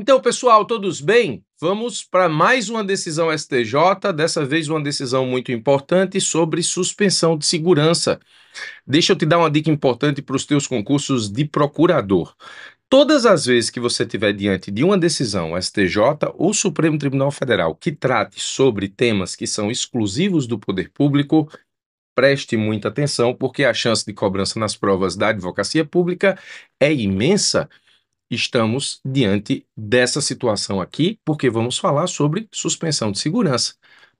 Então, pessoal, todos bem? Vamos para mais uma decisão STJ, dessa vez uma decisão muito importante sobre suspensão de segurança. Deixa eu te dar uma dica importante para os teus concursos de procurador. Todas as vezes que você estiver diante de uma decisão STJ ou Supremo Tribunal Federal que trate sobre temas que são exclusivos do poder público, preste muita atenção, porque a chance de cobrança nas provas da advocacia pública é imensa. Estamos diante dessa situação aqui, porque vamos falar sobre suspensão de segurança.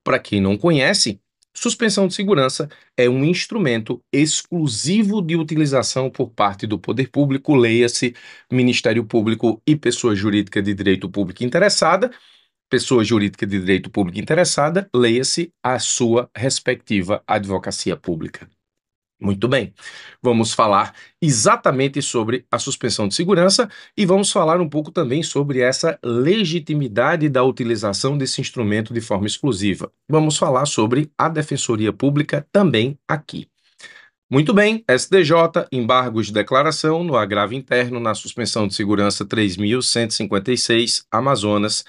Para quem não conhece, suspensão de segurança é um instrumento exclusivo de utilização por parte do poder público, leia-se Ministério Público e pessoa jurídica de direito público interessada. Pessoa jurídica de direito público interessada, leia-se a sua respectiva advocacia pública. Muito bem, vamos falar exatamente sobre a suspensão de segurança e vamos falar um pouco também sobre essa legitimidade da utilização desse instrumento de forma exclusiva. Vamos falar sobre a Defensoria Pública também aqui. Muito bem, STJ, embargos de declaração no agravo interno na suspensão de segurança 3.156, Amazonas.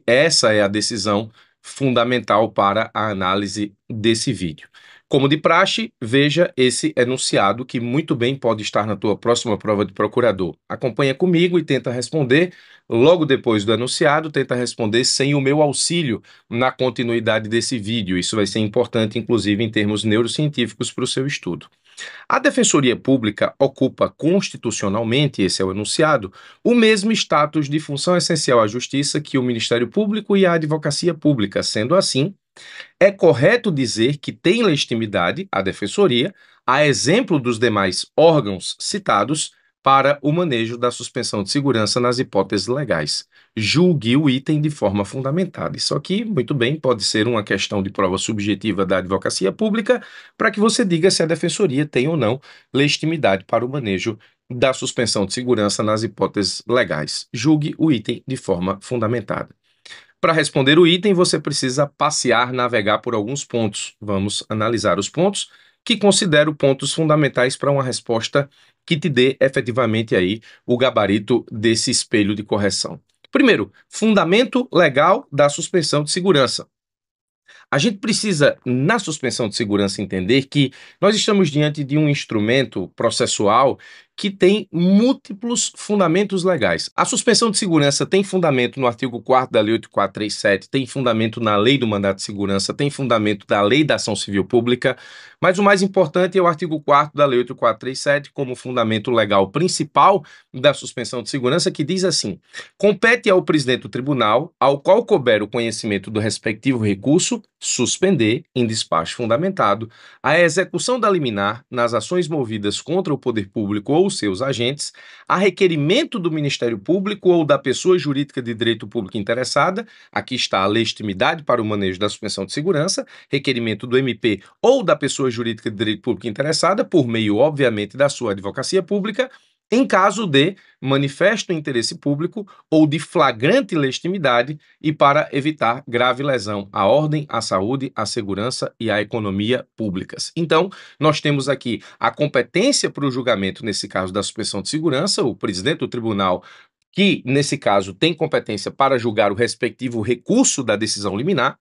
Essa é a decisão fundamental para a análise desse vídeo. Como de praxe, veja esse enunciado que muito bem pode estar na tua próxima prova de procurador. Acompanha comigo e tenta responder. Logo depois do enunciado, tenta responder sem o meu auxílio na continuidade desse vídeo. Isso vai ser importante, inclusive, em termos neurocientíficos para o seu estudo. A Defensoria Pública ocupa constitucionalmente, esse é o enunciado, o mesmo status de função essencial à Justiça que o Ministério Público e a Advocacia Pública. Sendo assim, é correto dizer que tem legitimidade a Defensoria, a exemplo dos demais órgãos citados, para o manejo da suspensão de segurança nas hipóteses legais. Julgue o item de forma fundamentada. Isso aqui, muito bem, pode ser uma questão de prova subjetiva da advocacia pública para que você diga se a Defensoria tem ou não legitimidade para o manejo da suspensão de segurança nas hipóteses legais. Julgue o item de forma fundamentada. Para responder o item, você precisa passear, navegar por alguns pontos. Vamos analisar os pontos que considero pontos fundamentais para uma resposta que te dê efetivamente aí o gabarito desse espelho de correção. Primeiro, fundamento legal da suspensão de segurança. A gente precisa, na suspensão de segurança, entender que nós estamos diante de um instrumento processual que tem múltiplos fundamentos legais. A suspensão de segurança tem fundamento no artigo 4º da Lei 8437, tem fundamento na Lei do Mandato de Segurança, tem fundamento da Lei da Ação Civil Pública, mas o mais importante é o artigo 4º da Lei 8437 como fundamento legal principal da suspensão de segurança, que diz assim: compete ao presidente do tribunal, ao qual couber o conhecimento do respectivo recurso, suspender, em despacho fundamentado, a execução da liminar nas ações movidas contra o poder público ou seus agentes, a requerimento do Ministério Público ou da pessoa jurídica de direito público interessada, aqui está a legitimidade para o manejo da suspensão de segurança, requerimento do MP ou da pessoa jurídica de direito público interessada, por meio, obviamente, da sua advocacia pública, em caso de manifesto interesse público ou de flagrante legitimidade e para evitar grave lesão à ordem, à saúde, à segurança e à economia públicas. Então, nós temos aqui a competência para o julgamento, nesse caso da suspensão de segurança, o presidente do tribunal, que, nesse caso, tem competência para julgar o respectivo recurso da decisão liminar.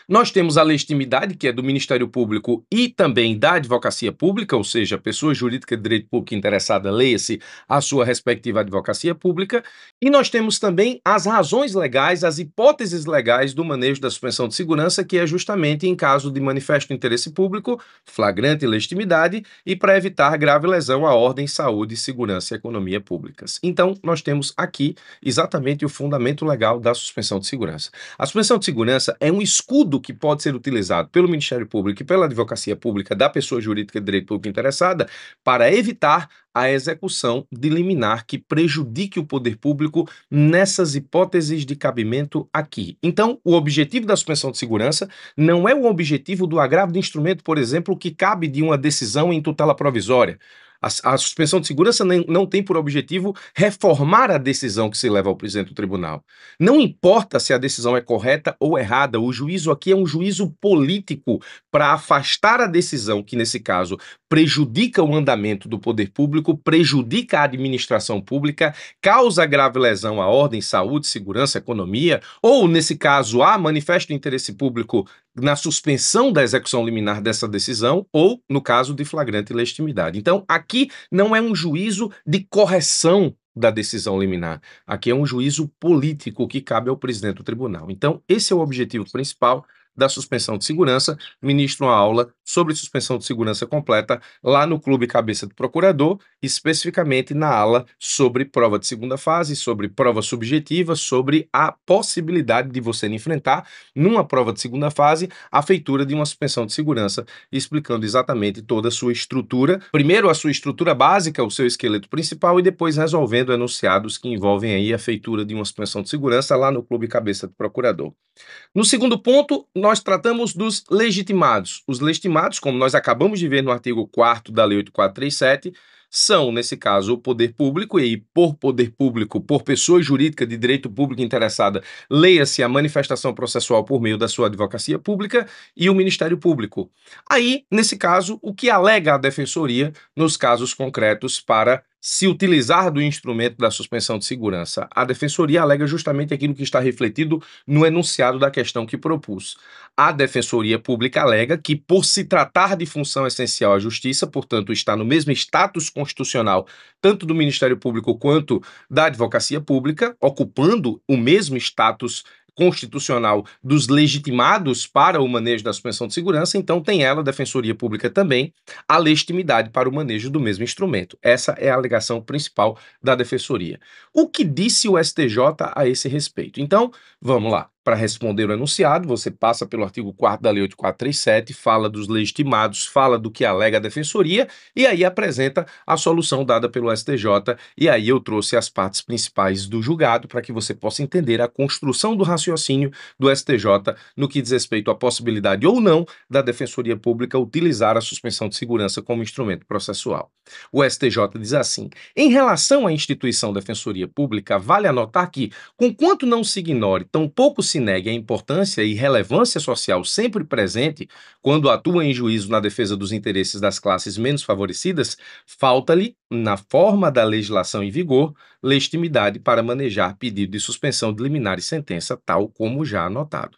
Nós temos a legitimidade, que é do Ministério Público e também da Advocacia Pública, ou seja, a pessoa jurídica de direito público interessada, leia-se a sua respectiva advocacia pública, e nós temos também as razões legais, as hipóteses legais do manejo da suspensão de segurança, que é justamente em caso de manifesto interesse público, flagrante legitimidade e para evitar grave lesão à ordem, saúde, segurança e economia públicas. Então, nós temos aqui exatamente o fundamento legal da suspensão de segurança. A suspensão de segurança é um escudo que pode ser utilizado pelo Ministério Público e pela Advocacia Pública da pessoa jurídica de direito público interessada para evitar a execução de liminar que prejudique o poder público nessas hipóteses de cabimento aqui. Então, o objetivo da suspensão de segurança não é o objetivo do agravo de instrumento, por exemplo, que cabe de uma decisão em tutela provisória. A suspensão de segurança não tem por objetivo reformar a decisão que se leva ao presidente do tribunal. Não importa se a decisão é correta ou errada, o juízo aqui é um juízo político para afastar a decisão que, nesse caso, prejudica o andamento do poder público, prejudica a administração pública, causa grave lesão à ordem, saúde, segurança, economia, ou, nesse caso, há manifesto interesse público na suspensão da execução liminar dessa decisão ou, no caso, de flagrante ilegitimidade. Então, aqui não é um juízo de correção da decisão liminar. Aqui é um juízo político que cabe ao presidente do tribunal. Então, esse é o objetivo principal da suspensão de segurança. Ministro uma aula sobre suspensão de segurança completa lá no Clube Cabeça do Procurador, especificamente na aula sobre prova de segunda fase, sobre prova subjetiva, sobre a possibilidade de você enfrentar, numa prova de segunda fase, a feitura de uma suspensão de segurança, explicando exatamente toda a sua estrutura. Primeiro, a sua estrutura básica, o seu esqueleto principal, e depois resolvendo enunciados que envolvem aí a feitura de uma suspensão de segurança lá no Clube Cabeça do Procurador. No segundo ponto, nós tratamos dos legitimados. Os legitimados, como nós acabamos de ver no artigo 4º da Lei 8437, são, nesse caso, o poder público, e por poder público, por pessoa jurídica de direito público interessada, leia-se a manifestação processual por meio da sua advocacia pública e o Ministério Público. Aí, nesse caso, o que alega a Defensoria nos casos concretos para se utilizar do instrumento da suspensão de segurança? A Defensoria alega justamente aquilo que está refletido no enunciado da questão que propus. A Defensoria Pública alega que, por se tratar de função essencial à Justiça, portanto, está no mesmo status constitucional, tanto do Ministério Público quanto da Advocacia Pública, ocupando o mesmo status constitucional dos legitimados para o manejo da suspensão de segurança, então tem ela, a Defensoria Pública também, a legitimidade para o manejo do mesmo instrumento. Essa é a alegação principal da Defensoria. O que disse o STJ a esse respeito? Então, vamos lá. Para responder o enunciado, você passa pelo artigo 4º da Lei 8437, fala dos legitimados, fala do que alega a Defensoria e aí apresenta a solução dada pelo STJ. E aí eu trouxe as partes principais do julgado para que você possa entender a construção do raciocínio do STJ no que diz respeito à possibilidade ou não da Defensoria Pública utilizar a suspensão de segurança como instrumento processual. O STJ diz assim: em relação à instituição Defensoria Pública, vale anotar que, conquanto não se ignore, tampouco se negue a importância e relevância social sempre presente quando atua em juízo na defesa dos interesses das classes menos favorecidas, falta-lhe, na forma da legislação em vigor, legitimidade para manejar pedido de suspensão de liminar e sentença, tal como já anotado.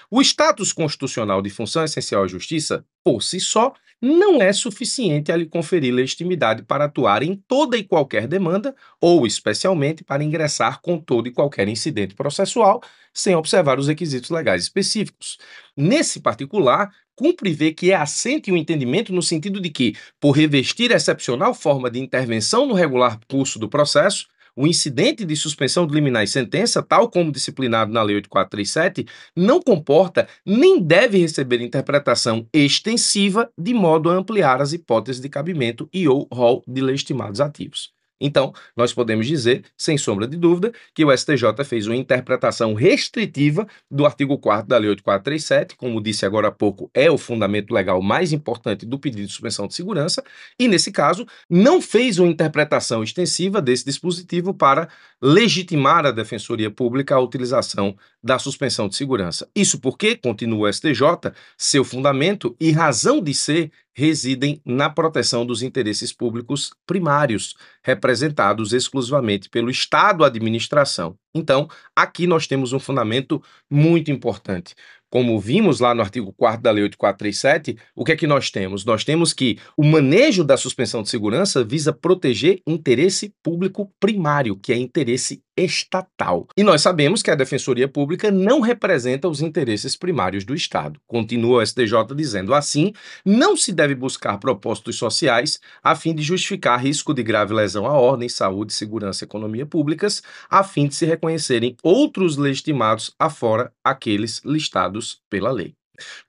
O status constitucional de função essencial à Justiça, por si só, não é suficiente a lhe conferir legitimidade para atuar em toda e qualquer demanda, ou especialmente para ingressar com todo e qualquer incidente processual, sem observar os requisitos legais específicos. Nesse particular, cumpre ver que é assente o entendimento no sentido de que, por revestir excepcional forma de intervenção no regular curso do processo, o incidente de suspensão de liminar e sentença, tal como disciplinado na Lei 8437, não comporta nem deve receber interpretação extensiva de modo a ampliar as hipóteses de cabimento e ou rol de legitimados ativos. Então, nós podemos dizer, sem sombra de dúvida, que o STJ fez uma interpretação restritiva do artigo 4º da Lei 8437, como disse agora há pouco, é o fundamento legal mais importante do pedido de suspensão de segurança, e nesse caso, não fez uma interpretação extensiva desse dispositivo para legitimar a Defensoria Pública a utilização da suspensão de segurança. Isso porque, continua o STJ, seu fundamento e razão de ser residem na proteção dos interesses públicos primários, representados exclusivamente pelo Estado-administração. Então, aqui nós temos um fundamento muito importante. Como vimos lá no artigo 4º da Lei 8437, o que é que nós temos? Nós temos que o manejo da suspensão de segurança visa proteger interesse público primário, que é interesse estatal. E nós sabemos que a Defensoria Pública não representa os interesses primários do Estado. Continua o STJ dizendo assim, não se deve buscar propósitos sociais a fim de justificar risco de grave lesão à ordem, saúde, segurança e economia públicas, a fim de se reconhecerem outros legitimados afora aqueles listados pela lei.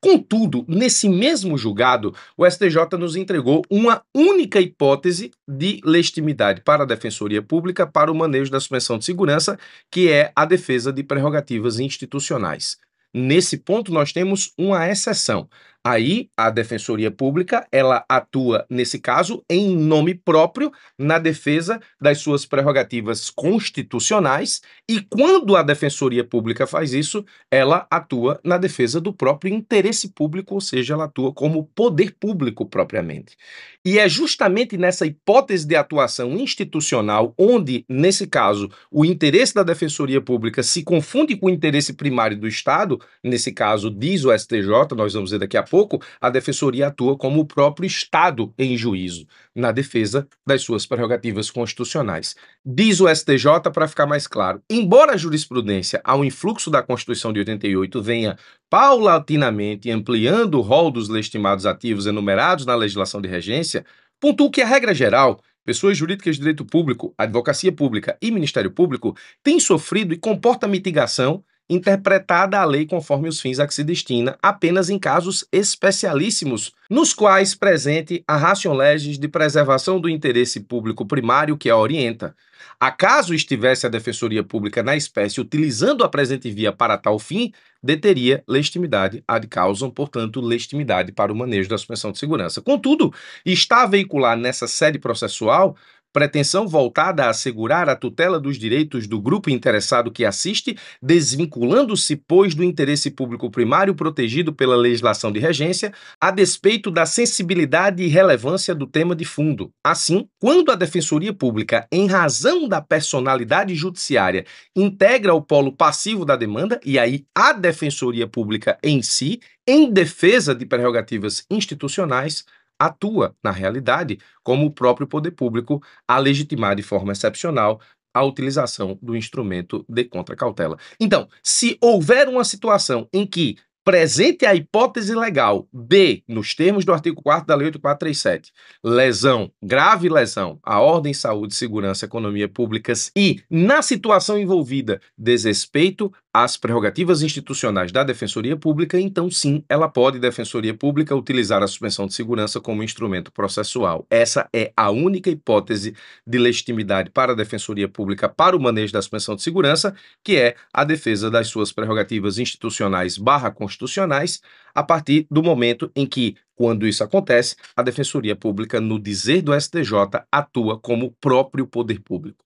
Contudo, nesse mesmo julgado, o STJ nos entregou uma única hipótese de legitimidade para a Defensoria Pública para o manejo da suspensão de segurança, que é a defesa de prerrogativas institucionais. Nesse ponto, nós temos uma exceção. Aí, a Defensoria Pública, ela atua, nesse caso, em nome próprio, na defesa das suas prerrogativas constitucionais, e quando a Defensoria Pública faz isso, ela atua na defesa do próprio interesse público, ou seja, ela atua como poder público propriamente. E é justamente nessa hipótese de atuação institucional, onde, nesse caso, o interesse da Defensoria Pública se confunde com o interesse primário do Estado, nesse caso, diz o STJ, nós vamos ver daqui a pouco, a Defensoria atua como o próprio Estado em juízo, na defesa das suas prerrogativas constitucionais. Diz o STJ, para ficar mais claro, embora a jurisprudência, ao influxo da Constituição de 88, venha paulatinamente ampliando o rol dos legitimados ativos enumerados na legislação de regência, pontua que a regra geral, pessoas jurídicas de direito público, advocacia pública e Ministério Público têm sofrido e comporta mitigação interpretada a lei conforme os fins a que se destina, apenas em casos especialíssimos, nos quais presente a ratio legis de preservação do interesse público primário que a orienta. Acaso estivesse a Defensoria Pública na espécie utilizando a presente via para tal fim, deteria legitimidade ad causam, portanto, legitimidade para o manejo da suspensão de segurança. Contudo, está a veicular nessa sede processual pretensão voltada a assegurar a tutela dos direitos do grupo interessado que assiste, desvinculando-se, pois, do interesse público primário protegido pela legislação de regência, a despeito da sensibilidade e relevância do tema de fundo. Assim, quando a Defensoria Pública, em razão da personalidade judiciária, integra o polo passivo da demanda, e aí a Defensoria Pública em si, em defesa de prerrogativas institucionais, atua, na realidade, como o próprio poder público a legitimar de forma excepcional a utilização do instrumento de contracautela. Então, se houver uma situação em que presente a hipótese legal B, nos termos do artigo 4º da Lei 8437, lesão, grave lesão à ordem, saúde, segurança, economia públicas e, na situação envolvida, desrespeito às prerrogativas institucionais da Defensoria Pública, então sim, ela pode, Defensoria Pública, utilizar a suspensão de segurança como instrumento processual. Essa é a única hipótese de legitimidade para a Defensoria Pública para o manejo da suspensão de segurança, que é a defesa das suas prerrogativas institucionais constitucionais, a partir do momento em que, quando isso acontece, a Defensoria Pública, no dizer do STJ, atua como o próprio poder público.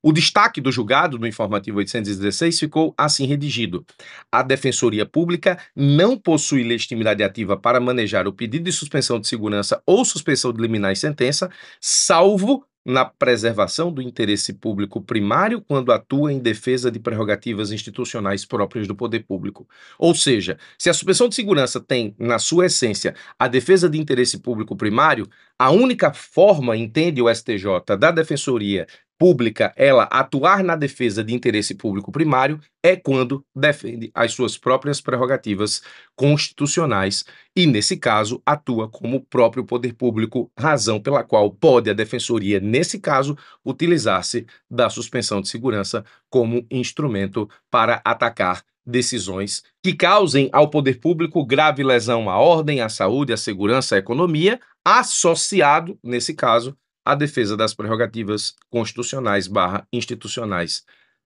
O destaque do julgado no informativo 816 ficou assim redigido: a Defensoria Pública não possui legitimidade ativa para manejar o pedido de suspensão de segurança ou suspensão de liminar em sentença, salvo na preservação do interesse público primário quando atua em defesa de prerrogativas institucionais próprias do poder público. Ou seja, se a suspensão de segurança tem, na sua essência, a defesa de interesse público primário, a única forma, entende o STJ, da Defensoria Pública, ela atuar na defesa de interesse público primário é quando defende as suas próprias prerrogativas constitucionais e, nesse caso, atua como o próprio poder público, razão pela qual pode a Defensoria, nesse caso, utilizar-se da suspensão de segurança como instrumento para atacar decisões que causem ao poder público grave lesão à ordem, à saúde, à segurança, à economia, associado, nesse caso, à defesa das prerrogativas constitucionais/institucionais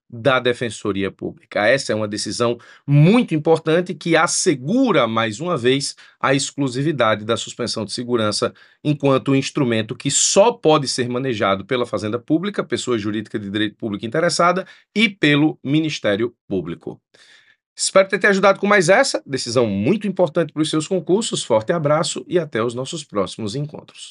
da Defensoria Pública. Essa é uma decisão muito importante que assegura, mais uma vez, a exclusividade da suspensão de segurança enquanto instrumento que só pode ser manejado pela Fazenda Pública, pessoa jurídica de direito público interessada, e pelo Ministério Público. Espero ter te ajudado com mais essa decisão muito importante para os seus concursos. Forte abraço e até os nossos próximos encontros.